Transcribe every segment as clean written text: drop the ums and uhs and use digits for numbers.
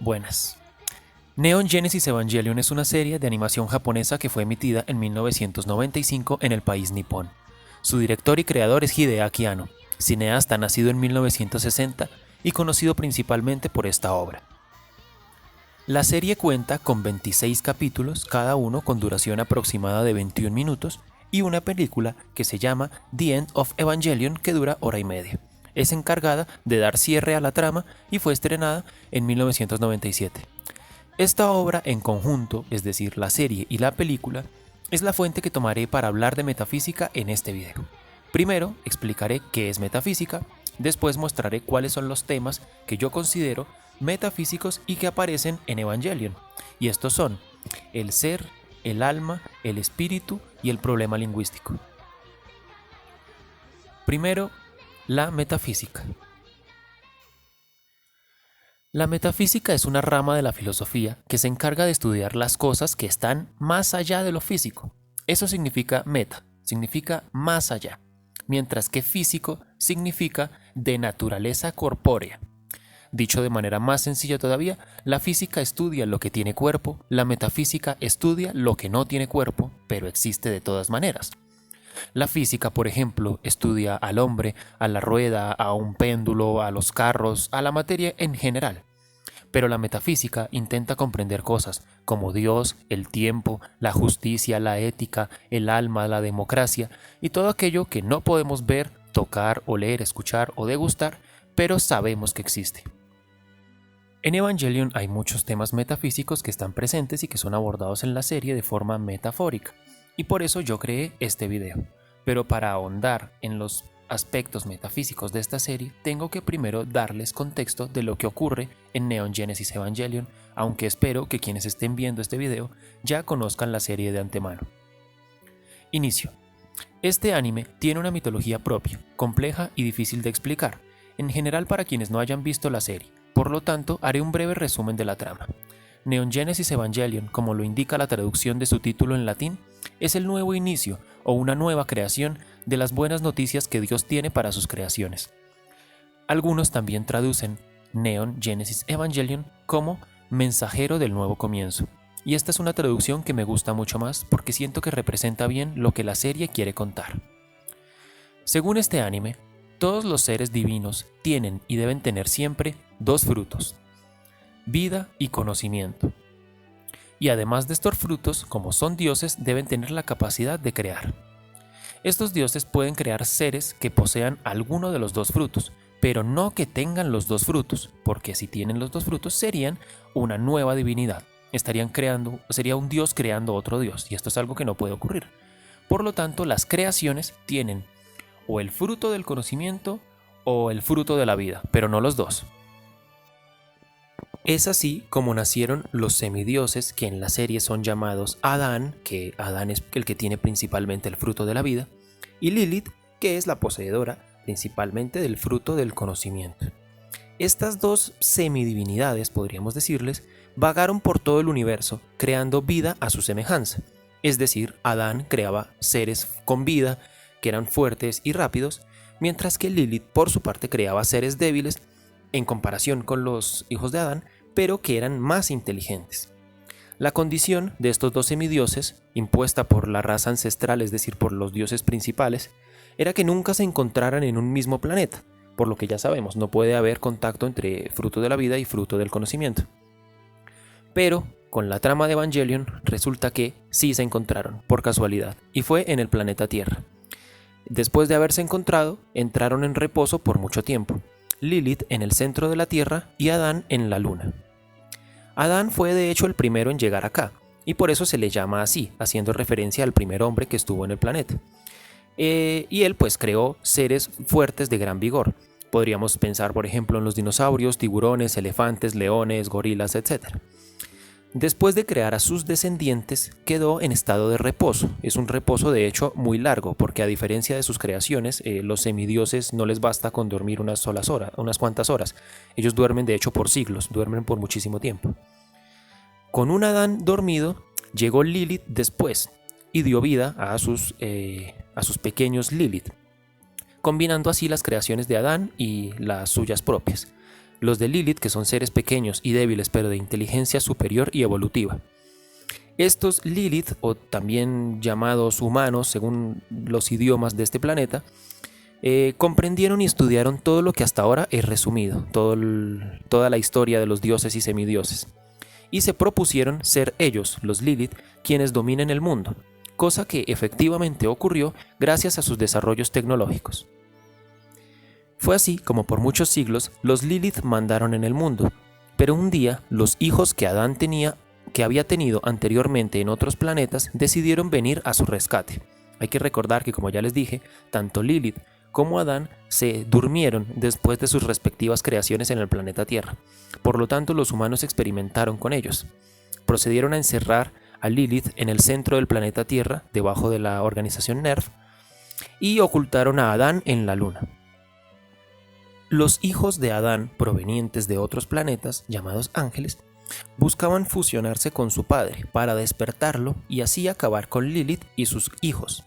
Buenas. Neon Genesis Evangelion es una serie de animación japonesa que fue emitida en 1995 en el país nipón. Su director y creador es Hideaki Anno, cineasta nacido en 1960 y conocido principalmente por esta obra. La serie cuenta con 26 capítulos, cada uno con duración aproximada de 21 minutos, y una película que se llama The End of Evangelion, que dura hora y media. Es encargada de dar cierre a la trama y fue estrenada en 1997. Esta obra en conjunto, es decir, la serie y la película, es la fuente que tomaré para hablar de metafísica en este video. Primero explicaré qué es metafísica, después mostraré cuáles son los temas que yo considero metafísicos y que aparecen en Evangelion, y estos son el ser, el alma, el espíritu y el problema lingüístico. Primero, la metafísica. La metafísica es una rama de la filosofía que se encarga de estudiar las cosas que están más allá de lo físico. Eso significa meta, significa más allá, mientras que físico significa de naturaleza corpórea. Dicho de manera más sencilla todavía, la física estudia lo que tiene cuerpo, la metafísica estudia lo que no tiene cuerpo, pero existe de todas maneras. La física, por ejemplo, estudia al hombre, a la rueda, a un péndulo, a los carros, a la materia en general. Pero la metafísica intenta comprender cosas como Dios, el tiempo, la justicia, la ética, el alma, la democracia y todo aquello que no podemos ver, tocar, oler, escuchar o degustar, pero sabemos que existe. En Evangelion hay muchos temas metafísicos que están presentes y que son abordados en la serie de forma metafórica, y por eso yo creé este video. Pero para ahondar en los aspectos metafísicos de esta serie, tengo que primero darles contexto de lo que ocurre en Neon Genesis Evangelion, aunque espero que quienes estén viendo este video ya conozcan la serie de antemano. Inicio. Este anime tiene una mitología propia, compleja y difícil de explicar, en general para quienes no hayan visto la serie, por lo tanto haré un breve resumen de la trama. Neon Genesis Evangelion, como lo indica la traducción de su título en latín, es el nuevo inicio o una nueva creación de las buenas noticias que Dios tiene para sus creaciones. Algunos también traducen Neon Genesis Evangelion como mensajero del nuevo comienzo, y esta es una traducción que me gusta mucho más porque siento que representa bien lo que la serie quiere contar. Según este anime, todos los seres divinos tienen y deben tener siempre dos frutos: vida y conocimiento. Y además de estos frutos, como son dioses, deben tener la capacidad de crear. Estos dioses pueden crear seres que posean alguno de los dos frutos, pero no que tengan los dos frutos, porque si tienen los dos frutos serían una nueva divinidad. Sería un dios creando otro dios, y esto es algo que no puede ocurrir. Por lo tanto, las creaciones tienen o el fruto del conocimiento o el fruto de la vida, pero no los dos. Es así como nacieron los semidioses, que en la serie son llamados Adán, que Adán es el que tiene principalmente el fruto de la vida, y Lilith, que es la poseedora principalmente del fruto del conocimiento. Estas dos semidivinidades, podríamos decirles, vagaron por todo el universo, creando vida a su semejanza. Es decir, Adán creaba seres con vida, que eran fuertes y rápidos, mientras que Lilith, por su parte, creaba seres débiles en comparación con los hijos de Adán, pero que eran más inteligentes. La condición de estos dos semidioses, impuesta por la raza ancestral, es decir, por los dioses principales, era que nunca se encontraran en un mismo planeta, por lo que ya sabemos, no puede haber contacto entre fruto de la vida y fruto del conocimiento. Pero, con la trama de Evangelion, resulta que sí se encontraron, por casualidad, y fue en el planeta Tierra. Después de haberse encontrado, entraron en reposo por mucho tiempo, Lilith en el centro de la Tierra y Adán en la Luna. Adán fue de hecho el primero en llegar acá, y por eso se le llama así, haciendo referencia al primer hombre que estuvo en el planeta. Y él pues creó seres fuertes de gran vigor. Podríamos pensar por ejemplo en los dinosaurios, tiburones, elefantes, leones, gorilas, etc. Después de crear a sus descendientes, quedó en estado de reposo. Es un reposo de hecho muy largo, porque a diferencia de sus creaciones, los semidioses no les basta con dormir unas cuantas horas. Ellos duermen de hecho por siglos, duermen por muchísimo tiempo. Con un Adán dormido, llegó Lilith después y dio vida a sus pequeños Lilith, combinando así las creaciones de Adán y las suyas propias. Los de Lilith, que son seres pequeños y débiles pero de inteligencia superior y evolutiva. Estos Lilith, o también llamados humanos según los idiomas de este planeta, comprendieron y estudiaron todo lo que hasta ahora he resumido, toda la historia de los dioses y semidioses, y se propusieron ser ellos, los Lilith, quienes dominen el mundo, cosa que efectivamente ocurrió gracias a sus desarrollos tecnológicos. Fue así como por muchos siglos los Lilith mandaron en el mundo, pero un día los hijos que Adán había tenido anteriormente en otros planetas decidieron venir a su rescate. Hay que recordar que, como ya les dije, tanto Lilith como Adán se durmieron después de sus respectivas creaciones en el planeta Tierra. Por lo tanto, los humanos experimentaron con ellos. Procedieron a encerrar a Lilith en el centro del planeta Tierra, debajo de la organización NERV, y ocultaron a Adán en la Luna. Los hijos de Adán, provenientes de otros planetas, llamados ángeles, buscaban fusionarse con su padre para despertarlo y así acabar con Lilith y sus hijos.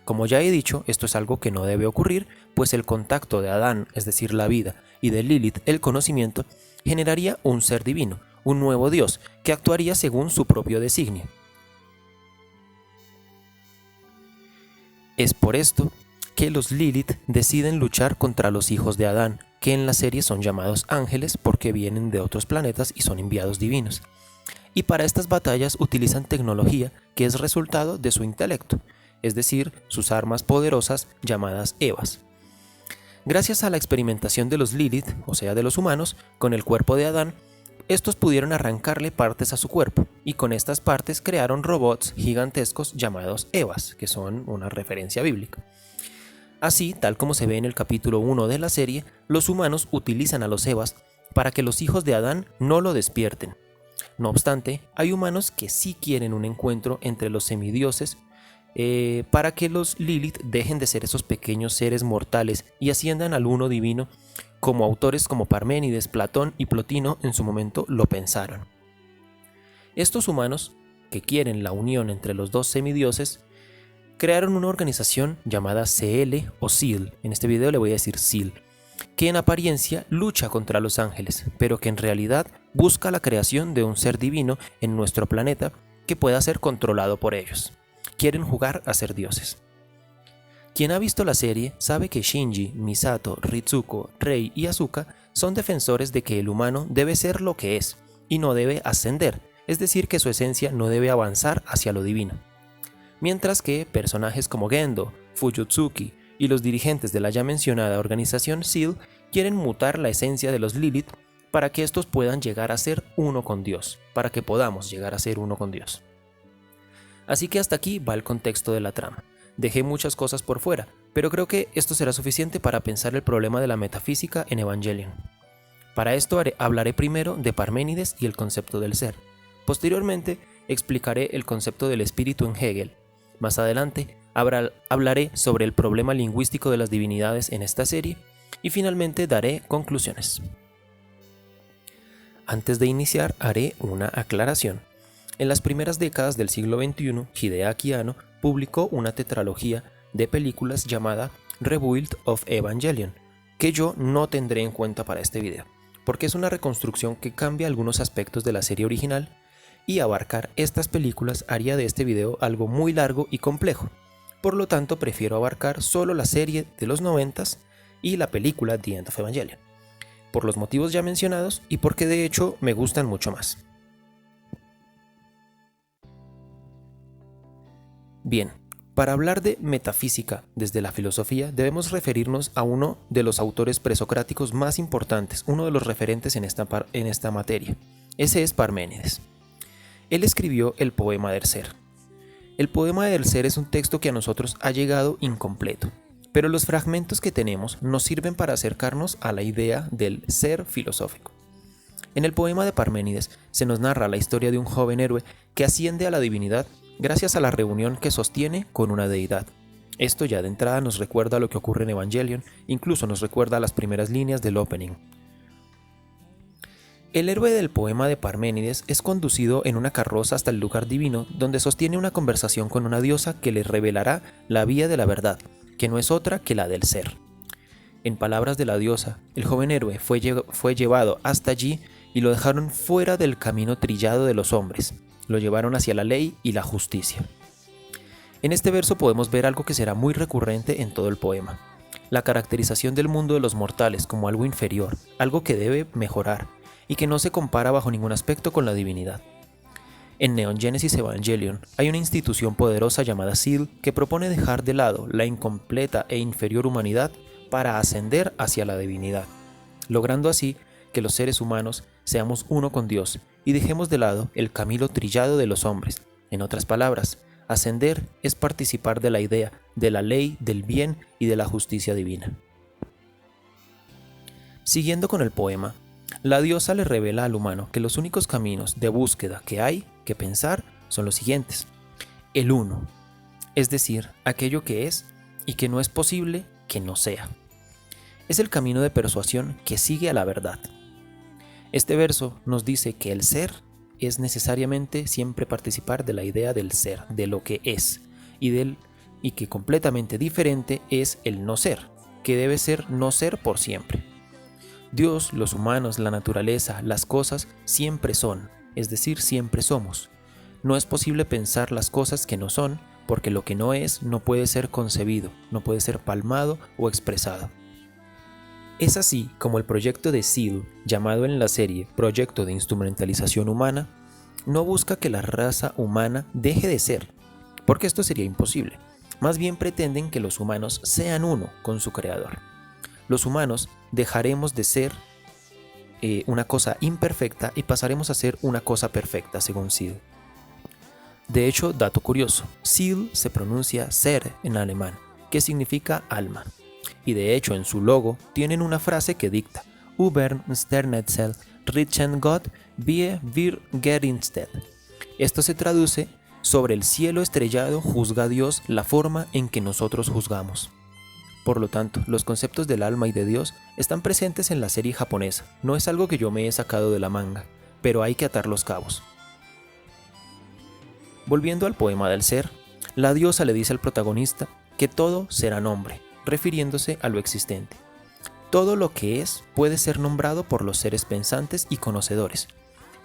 Como ya he dicho, esto es algo que no debe ocurrir, pues el contacto de Adán, es decir, la vida, y de Lilith, el conocimiento, generaría un ser divino, un nuevo Dios, que actuaría según su propio designio. Es por esto que los Lilith deciden luchar contra los hijos de Adán, que en la serie son llamados ángeles porque vienen de otros planetas y son enviados divinos. Y para estas batallas utilizan tecnología que es resultado de su intelecto, es decir, sus armas poderosas llamadas Evas. Gracias a la experimentación de los Lilith, o sea de los humanos, con el cuerpo de Adán, estos pudieron arrancarle partes a su cuerpo, y con estas partes crearon robots gigantescos llamados Evas, que son una referencia bíblica. Así, tal como se ve en el capítulo 1 de la serie, los humanos utilizan a los Evas para que los hijos de Adán no lo despierten. No obstante, hay humanos que sí quieren un encuentro entre los semidioses para que los Lilith dejen de ser esos pequeños seres mortales y asciendan al uno divino, como autores como Parménides, Platón y Plotino en su momento lo pensaron. Estos humanos, que quieren la unión entre los dos semidioses, crearon una organización llamada CL o SEAL, en este video le voy a decir SEAL, que en apariencia lucha contra los ángeles, pero que en realidad busca la creación de un ser divino en nuestro planeta que pueda ser controlado por ellos. Quieren jugar a ser dioses. Quien ha visto la serie sabe que Shinji, Misato, Ritsuko, Rei y Asuka son defensores de que el humano debe ser lo que es y no debe ascender, es decir, que su esencia no debe avanzar hacia lo divino. Mientras que personajes como Gendo, Fuyutsuki y los dirigentes de la ya mencionada organización SEAL quieren mutar la esencia de los Lilith para que estos puedan llegar a ser uno con Dios, para que podamos llegar a ser uno con Dios. Así que hasta aquí va el contexto de la trama. Dejé muchas cosas por fuera, pero creo que esto será suficiente para pensar el problema de la metafísica en Evangelion. Para esto hablaré primero de Parménides y el concepto del ser. Posteriormente, explicaré el concepto del espíritu en Hegel. Más adelante, hablaré sobre el problema lingüístico de las divinidades en esta serie y finalmente daré conclusiones. Antes de iniciar, haré una aclaración. En las primeras décadas del siglo XXI, Hideaki Anno publicó una tetralogía de películas llamada Rebuild of Evangelion, que yo no tendré en cuenta para este video, porque es una reconstrucción que cambia algunos aspectos de la serie original, y abarcar estas películas haría de este video algo muy largo y complejo. Por lo tanto, prefiero abarcar solo la serie de los 90s y la película The End of Evangelion, por los motivos ya mencionados y porque de hecho me gustan mucho más. Bien, para hablar de metafísica desde la filosofía debemos referirnos a uno de los autores presocráticos más importantes, uno de los referentes en esta materia. Ese es Parménides. Él escribió el poema del ser. El poema del ser es un texto que a nosotros ha llegado incompleto, pero los fragmentos que tenemos nos sirven para acercarnos a la idea del ser filosófico. En el poema de Parménides se nos narra la historia de un joven héroe que asciende a la divinidad gracias a la reunión que sostiene con una deidad. Esto ya de entrada nos recuerda lo que ocurre en Evangelion, incluso nos recuerda las primeras líneas del opening. El héroe del poema de Parménides es conducido en una carroza hasta el lugar divino, donde sostiene una conversación con una diosa que le revelará la vía de la verdad, que no es otra que la del ser. En palabras de la diosa, el joven héroe fue llevado hasta allí y lo dejaron fuera del camino trillado de los hombres. Lo llevaron hacia la ley y la justicia. En este verso podemos ver algo que será muy recurrente en todo el poema. La caracterización del mundo de los mortales como algo inferior, algo que debe mejorar, y que no se compara bajo ningún aspecto con la divinidad. En Neon Genesis Evangelion hay una institución poderosa llamada SEAL que propone dejar de lado la incompleta e inferior humanidad para ascender hacia la divinidad, logrando así que los seres humanos seamos uno con Dios y dejemos de lado el camino trillado de los hombres. En otras palabras, ascender es participar de la idea, de la ley, del bien y de la justicia divina. Siguiendo con el poema, la diosa le revela al humano que los únicos caminos de búsqueda que hay que pensar son los siguientes. El uno, es decir, aquello que es y que no es posible que no sea. Es el camino de persuasión que sigue a la verdad. Este verso nos dice que el ser es necesariamente siempre participar de la idea del ser, de lo que es, y que completamente diferente es el no ser, que debe ser no ser por siempre. Dios, los humanos, la naturaleza, las cosas siempre son, es decir, siempre somos. No es posible pensar las cosas que no son, porque lo que no es no puede ser concebido, no puede ser palmado o expresado. Es así como el proyecto de SEAL, llamado en la serie Proyecto de Instrumentalización Humana, no busca que la raza humana deje de ser, porque esto sería imposible. Más bien pretenden que los humanos sean uno con su creador. Los humanos dejaremos de ser una cosa imperfecta y pasaremos a ser una cosa perfecta, según SEAL. De hecho, dato curioso, SEAL se pronuncia Ser en alemán, que significa alma. Y de hecho en su logo tienen una frase que dicta Über Sternetzel richten Gott wie wir gerichtet. Esto se traduce: sobre el cielo estrellado juzga Dios la forma en que nosotros juzgamos. Por lo tanto, los conceptos del alma y de Dios están presentes en la serie japonesa. No es algo que yo me he sacado de la manga, pero hay que atar los cabos. Volviendo al poema del ser, la diosa le dice al protagonista que todo será nombre, refiriéndose a lo existente. Todo lo que es puede ser nombrado por los seres pensantes y conocedores.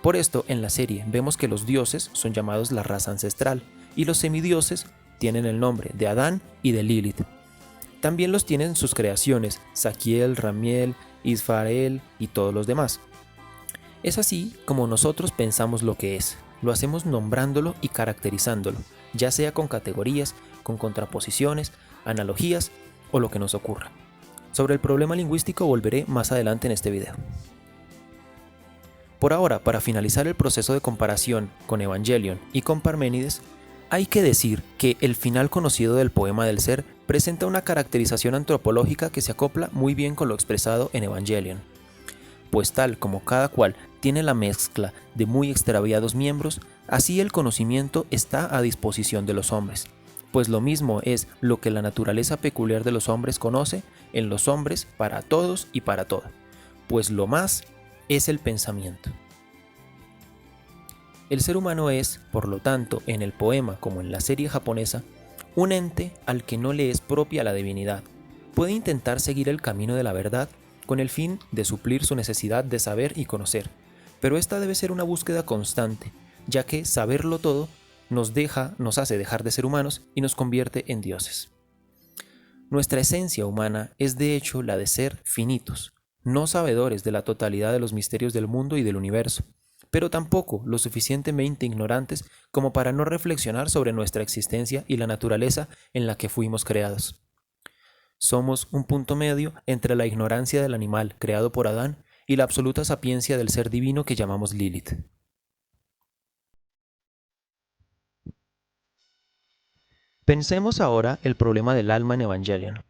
Por esto, en la serie vemos que los dioses son llamados la raza ancestral y los semidioses tienen el nombre de Adán y de Lilith. También los tienen sus creaciones, Saquiel, Ramiel, Isfael y todos los demás. Es así como nosotros pensamos lo que es, lo hacemos nombrándolo y caracterizándolo, ya sea con categorías, con contraposiciones, analogías o lo que nos ocurra. Sobre el problema lingüístico volveré más adelante en este video. Por ahora, para finalizar el proceso de comparación con Evangelion y con Parménides, hay que decir que el final conocido del poema del ser presenta una caracterización antropológica que se acopla muy bien con lo expresado en Evangelion. Pues tal como cada cual tiene la mezcla de muy extraviados miembros, así el conocimiento está a disposición de los hombres. Pues lo mismo es lo que la naturaleza peculiar de los hombres conoce en los hombres para todos y para todo. Pues lo más es el pensamiento. El ser humano es, por lo tanto, en el poema como en la serie japonesa, un ente al que no le es propia la divinidad. Puede intentar seguir el camino de la verdad con el fin de suplir su necesidad de saber y conocer, pero esta debe ser una búsqueda constante, ya que saberlo todo nos hace dejar de ser humanos y nos convierte en dioses. Nuestra esencia humana es de hecho la de ser finitos, no sabedores de la totalidad de los misterios del mundo y del universo, pero tampoco lo suficientemente ignorantes como para no reflexionar sobre nuestra existencia y la naturaleza en la que fuimos creados. Somos un punto medio entre la ignorancia del animal creado por Adán y la absoluta sapiencia del ser divino que llamamos Lilith. Pensemos ahora el problema del alma en Evangelion.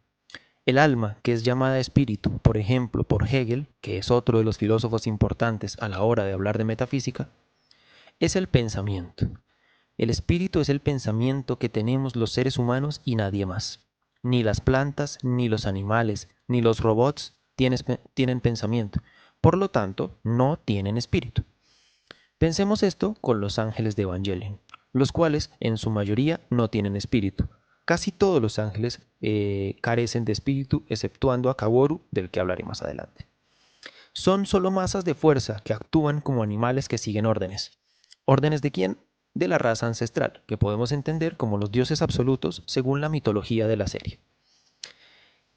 El alma, que es llamada espíritu, por ejemplo, por Hegel, que es otro de los filósofos importantes a la hora de hablar de metafísica, es el pensamiento. El espíritu es el pensamiento que tenemos los seres humanos y nadie más. Ni las plantas, ni los animales, ni los robots tienen pensamiento. Por lo tanto, no tienen espíritu. Pensemos esto con los ángeles de Evangelion, los cuales en su mayoría no tienen espíritu. Casi todos los ángeles carecen de espíritu, exceptuando a Kaworu, del que hablaré más adelante. Son solo masas de fuerza que actúan como animales que siguen órdenes. ¿Órdenes de quién? De la raza ancestral, que podemos entender como los dioses absolutos según la mitología de la serie.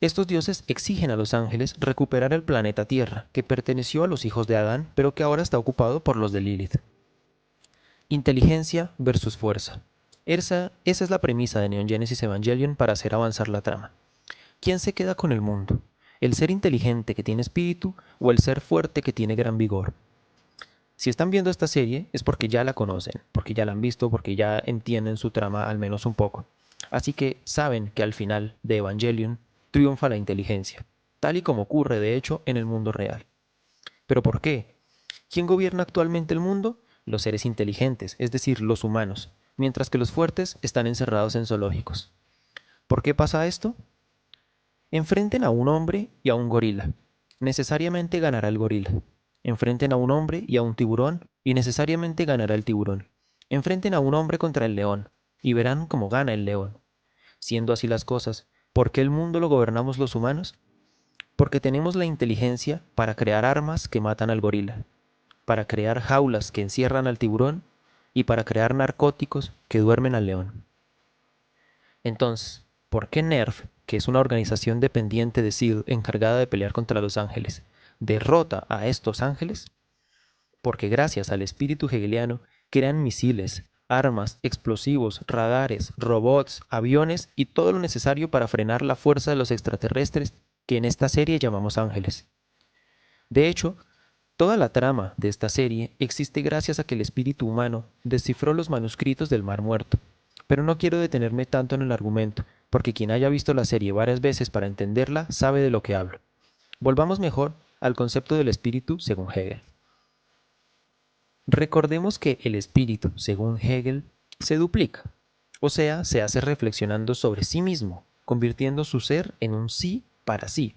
Estos dioses exigen a los ángeles recuperar el planeta Tierra, que perteneció a los hijos de Adán, pero que ahora está ocupado por los de Lilith. Inteligencia versus fuerza. Esa es la premisa de Neon Genesis Evangelion para hacer avanzar la trama. ¿Quién se queda con el mundo? ¿El ser inteligente que tiene espíritu o el ser fuerte que tiene gran vigor? Si están viendo esta serie es porque ya la conocen, porque ya la han visto, porque ya entienden su trama al menos un poco. Así que saben que al final de Evangelion triunfa la inteligencia, tal y como ocurre de hecho en el mundo real. ¿Pero por qué? ¿Quién gobierna actualmente el mundo? Los seres inteligentes, es decir, los humanos, mientras que los fuertes están encerrados en zoológicos. ¿Por qué pasa esto? Enfrenten a un hombre y a un gorila. Necesariamente ganará el gorila. Enfrenten a un hombre y a un tiburón y necesariamente ganará el tiburón. Enfrenten a un hombre contra el león y verán cómo gana el león. Siendo así las cosas, ¿por qué el mundo lo gobernamos los humanos? Porque tenemos la inteligencia para crear armas que matan al gorila, para crear jaulas que encierran al tiburón y para crear narcóticos que duermen al león. Entonces, ¿por qué NERV, que es una organización dependiente de SEAL encargada de pelear contra los ángeles, derrota a estos ángeles? Porque gracias al espíritu hegeliano crean misiles, armas, explosivos, radares, robots, aviones y todo lo necesario para frenar la fuerza de los extraterrestres que en esta serie llamamos ángeles. De hecho, toda la trama de esta serie existe gracias a que el espíritu humano descifró los manuscritos del Mar Muerto. Pero no quiero detenerme tanto en el argumento, porque quien haya visto la serie varias veces para entenderla sabe de lo que hablo. Volvamos mejor al concepto del espíritu según Hegel. Recordemos que el espíritu, según Hegel, se duplica, o sea, se hace reflexionando sobre sí mismo, convirtiendo su ser en un sí para sí.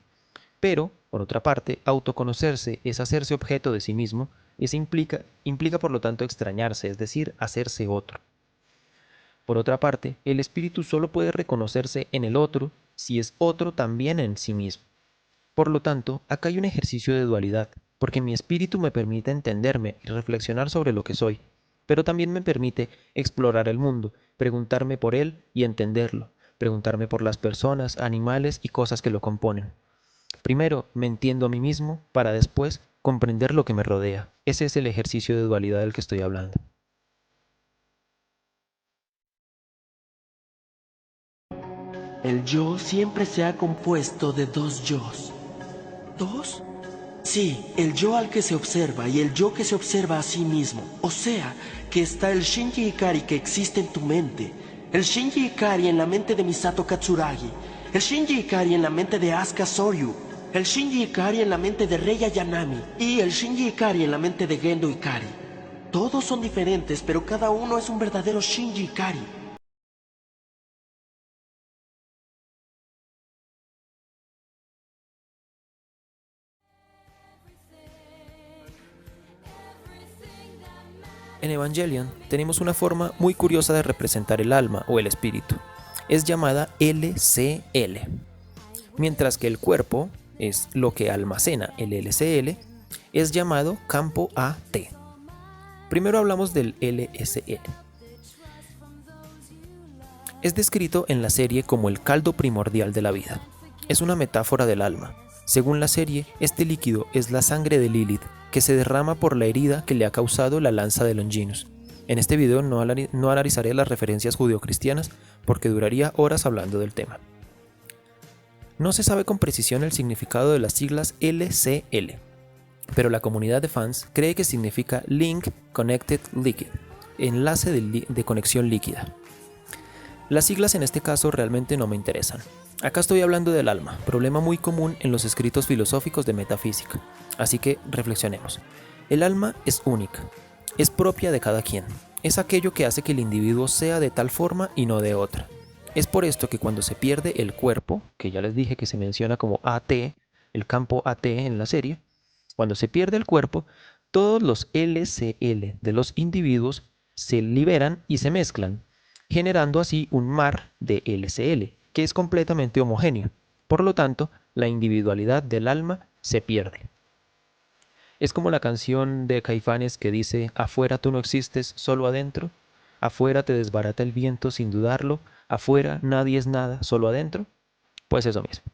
Pero, por otra parte, autoconocerse es hacerse objeto de sí mismo, eso implica por lo tanto extrañarse, es decir, hacerse otro. Por otra parte, el espíritu solo puede reconocerse en el otro si es otro también en sí mismo. Por lo tanto, acá hay un ejercicio de dualidad, porque mi espíritu me permite entenderme y reflexionar sobre lo que soy, pero también me permite explorar el mundo, preguntarme por él y entenderlo, preguntarme por las personas, animales y cosas que lo componen. Primero me entiendo a mí mismo para después comprender lo que me rodea. Ese es el ejercicio de dualidad del que estoy hablando. El yo siempre se ha compuesto de dos yos. ¿Dos? Sí, el yo al que se observa y el yo que se observa a sí mismo. O sea, que está el Shinji Ikari que existe en tu mente, el Shinji Ikari en la mente de Misato Katsuragi, el Shinji Ikari en la mente de Asuka Soryu, el Shinji Ikari en la mente de Rei Ayanami y el Shinji Ikari en la mente de Gendo Ikari. Todos son diferentes, pero cada uno es un verdadero Shinji Ikari. En Evangelion tenemos una forma muy curiosa de representar el alma o el espíritu. Es llamada LCL. Mientras que el cuerpo es lo que almacena el LCL, es llamado campo AT. Primero hablamos del LSL. Es descrito en la serie como el caldo primordial de la vida. Es una metáfora del alma. Según la serie, este líquido es la sangre de Lilith, que se derrama por la herida que le ha causado la lanza de Longinus. En este video no analizaré las referencias judeocristianas porque duraría horas hablando del tema. No se sabe con precisión el significado de las siglas LCL, pero la comunidad de fans cree que significa Link Connected Liquid, enlace de conexión líquida. Las siglas en este caso realmente no me interesan. Acá estoy hablando del alma, problema muy común en los escritos filosóficos de metafísica. Así que reflexionemos. El alma es única, es propia de cada quien. Es aquello que hace que el individuo sea de tal forma y no de otra. Es por esto que cuando se pierde el cuerpo, que ya les dije que se menciona como AT, el campo AT en la serie, cuando se pierde el cuerpo, todos los LCL de los individuos se liberan y se mezclan. generando así un mar de LCL, que es completamente homogéneo. Por lo tanto, la individualidad del alma se pierde. Es como la canción de Caifanes que dice: afuera tú no existes, solo adentro. Afuera te desbarata el viento sin dudarlo. Afuera nadie es nada, solo adentro. Pues eso mismo.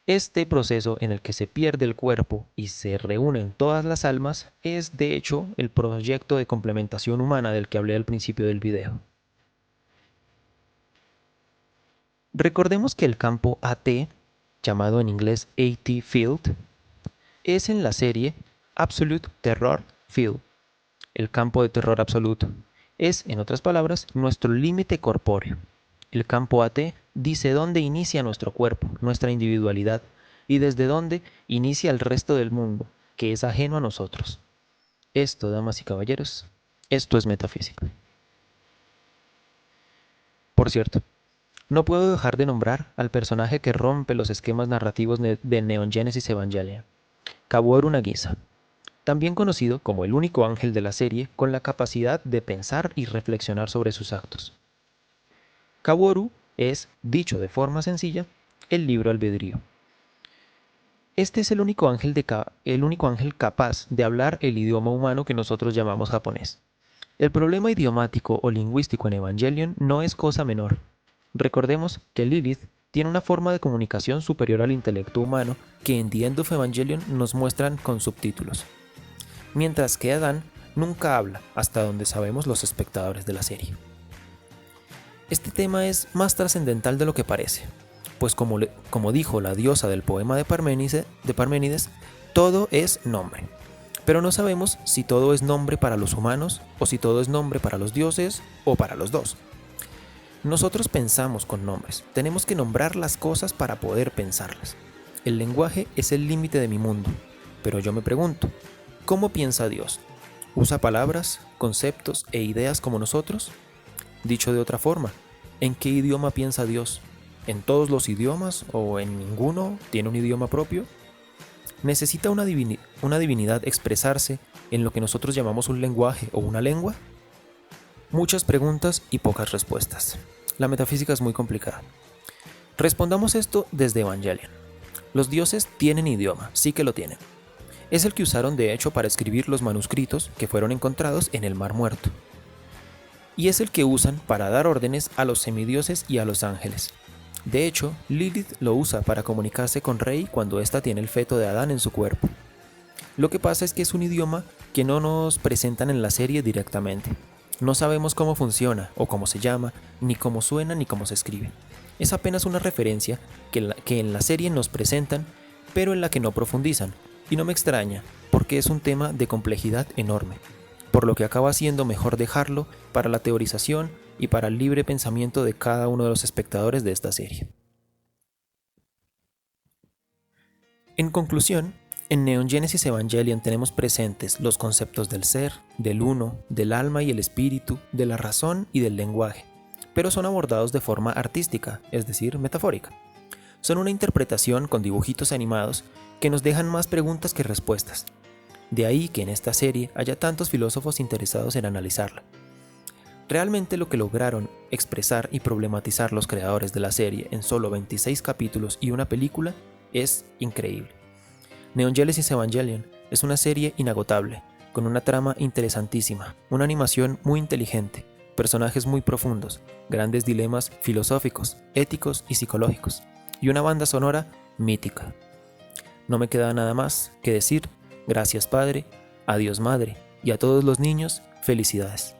Este proceso en el que se pierde el cuerpo y se reúnen todas las almas es, de hecho, el proyecto de complementación humana del que hablé al principio del video. Recordemos que el campo AT, llamado en inglés AT Field, es en la serie Absolute Terror Field, el campo de terror absoluto. Es, en otras palabras, nuestro límite corpóreo. El campo AT dice dónde inicia nuestro cuerpo, nuestra individualidad, y desde dónde inicia el resto del mundo, que es ajeno a nosotros. Esto, damas y caballeros, esto es metafísica. Por cierto, no puedo dejar de nombrar al personaje que rompe los esquemas narrativos de Neon Genesis Evangelion, Kaworu Nagisa, también conocido como el único ángel de la serie con la capacidad de pensar y reflexionar sobre sus actos. Kaworu es, dicho de forma sencilla, el libre albedrío. Este es el único ángel capaz de hablar el idioma humano que nosotros llamamos japonés. El problema idiomático o lingüístico en Evangelion no es cosa menor. Recordemos que Lilith tiene una forma de comunicación superior al intelecto humano que en The End of Evangelion nos muestran con subtítulos, mientras que Adán nunca habla, hasta donde sabemos los espectadores de la serie. Este tema es más trascendental de lo que parece, pues como dijo la diosa del poema de Parménides, todo es nombre. Pero no sabemos si todo es nombre para los humanos, o si todo es nombre para los dioses, o para los dos. Nosotros pensamos con nombres, tenemos que nombrar las cosas para poder pensarlas. El lenguaje es el límite de mi mundo, pero yo me pregunto, ¿cómo piensa Dios? ¿Usa palabras, conceptos e ideas como nosotros? Dicho de otra forma, ¿en qué idioma piensa Dios? ¿En todos los idiomas o en ninguno? ¿Tiene un idioma propio? ¿Necesita una divinidad expresarse en lo que nosotros llamamos un lenguaje o una lengua? Muchas preguntas y pocas respuestas. La metafísica es muy complicada. Respondamos esto desde Evangelion. Los dioses tienen idioma, sí que lo tienen. Es el que usaron de hecho para escribir los manuscritos que fueron encontrados en el Mar Muerto. Y es el que usan para dar órdenes a los semidioses y a los ángeles. De hecho, Lilith lo usa para comunicarse con Rey cuando ésta tiene el feto de Adán en su cuerpo. Lo que pasa es que es un idioma que no nos presentan en la serie directamente. No sabemos cómo funciona, o cómo se llama, ni cómo suena, ni cómo se escribe. Es apenas una referencia que en la serie nos presentan, pero en la que no profundizan. Y no me extraña, porque es un tema de complejidad enorme, por lo que acaba siendo mejor dejarlo para la teorización y para el libre pensamiento de cada uno de los espectadores de esta serie. En conclusión, en Neon Genesis Evangelion tenemos presentes los conceptos del ser, del uno, del alma y el espíritu, de la razón y del lenguaje, pero son abordados de forma artística, es decir, metafórica. Son una interpretación con dibujitos animados que nos dejan más preguntas que respuestas. De ahí que en esta serie haya tantos filósofos interesados en analizarla. Realmente lo que lograron expresar y problematizar los creadores de la serie en solo 26 capítulos y una película es increíble. Neon Genesis Evangelion es una serie inagotable, con una trama interesantísima, una animación muy inteligente, personajes muy profundos, grandes dilemas filosóficos, éticos y psicológicos, y una banda sonora mítica. No me queda nada más que decir, gracias Padre, adiós Madre, y a todos los niños, felicidades.